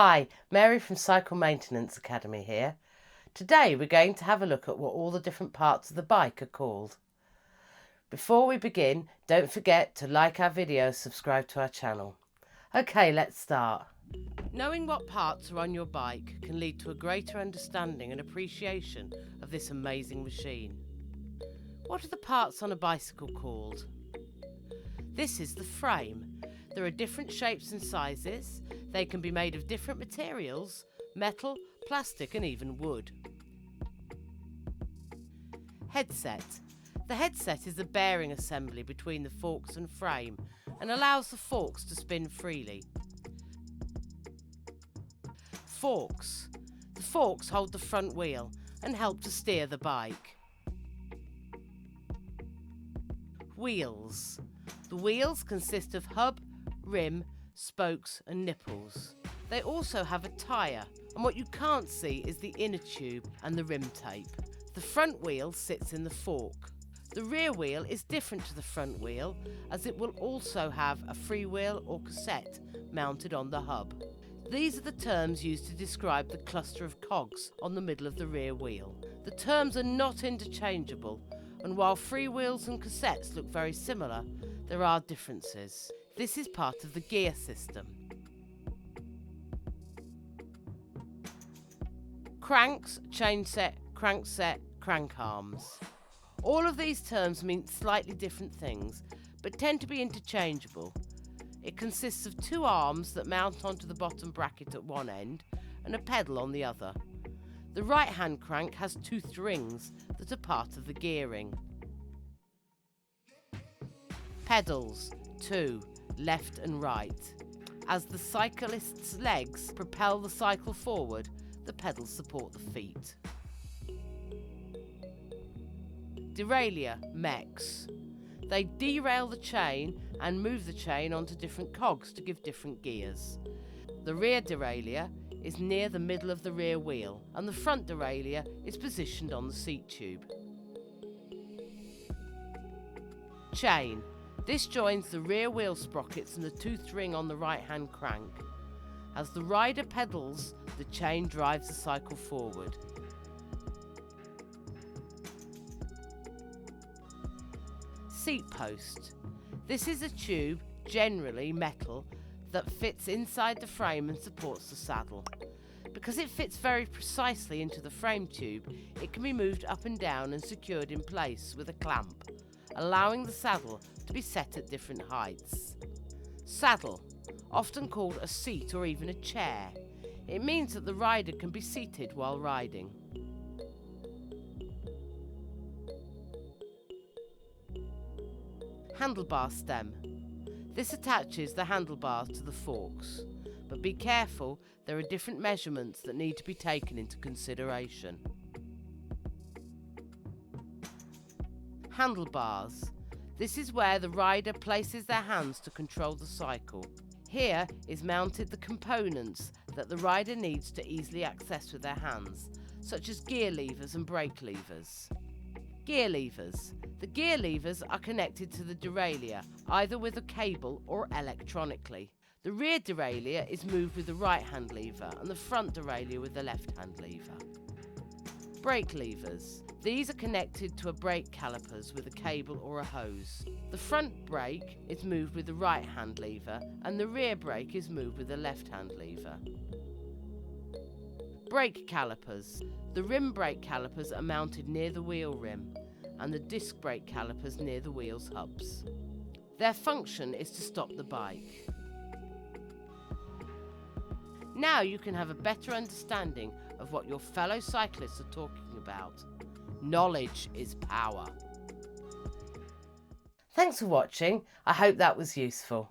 Hi, Mary from Cycle Maintenance Academy here. Today we're going to have a look at what all the different parts of the bike are called. Before we begin, don't forget to like our video, subscribe to our channel. Okay, let's start. Knowing what parts are on your bike can lead to a greater understanding and appreciation of this amazing machine. What are the parts on a bicycle called? This is the frame. There are different shapes and sizes. They can be made of different materials, metal, plastic and even wood. Headset. The headset is the bearing assembly between the forks and frame and allows the forks to spin freely. Forks. The forks hold the front wheel and help to steer the bike. Wheels. The wheels consist of hub, rim, spokes and nipples. They also have a tyre, and what you can't see is the inner tube and the rim tape. The front wheel sits in the fork. The rear wheel is different to the front wheel, as it will also have a freewheel or cassette mounted on the hub. These are the terms used to describe the cluster of cogs on the middle of the rear wheel. The terms are not interchangeable, and while freewheels and cassettes look very similar, there are differences. This is part of the gear system. Cranks, chainset, crankset, crank arms. All of these terms mean slightly different things, but tend to be interchangeable. It consists of two arms that mount onto the bottom bracket at one end and a pedal on the other. The right-hand crank has toothed rings that are part of the gearing. Pedals, two, left and right. As the cyclist's legs propel the cycle forward, the pedals support the feet. Derailleur, mechs. They derail the chain and move the chain onto different cogs to give different gears. The rear derailleur is near the middle of the rear wheel, and the front derailleur is positioned on the seat tube. Chain. This joins the rear wheel sprockets and the toothed ring on the right-hand crank. As the rider pedals, the chain drives the cycle forward. Seat post. This is a tube, generally metal, that fits inside the frame and supports the saddle. Because it fits very precisely into the frame tube, it can be moved up and down and secured in place with a clamp, allowing the saddle to be set at different heights. Saddle, often called a seat or even a chair. It means that the rider can be seated while riding. Handlebar stem. This attaches the handlebars to the forks, but be careful, there are different measurements that need to be taken into consideration. Handlebars. This is where the rider places their hands to control the cycle. Here is mounted the components that the rider needs to easily access with their hands, such as gear levers and brake levers. Gear levers. The gear levers are connected to the derailleur, either with a cable or electronically. The rear derailleur is moved with the right-hand lever and the front derailleur with the left-hand lever. Brake levers. These are connected to a brake calipers with a cable or a hose. The front brake is moved with the right-hand lever and the rear brake is moved with the left-hand lever. Brake calipers. The rim brake calipers are mounted near the wheel rim and the disc brake calipers near the wheel's hubs. Their function is to stop the bike. Now you can have a better understanding of what your fellow cyclists are talking about. Knowledge is power. Thanks for watching. I hope that was useful.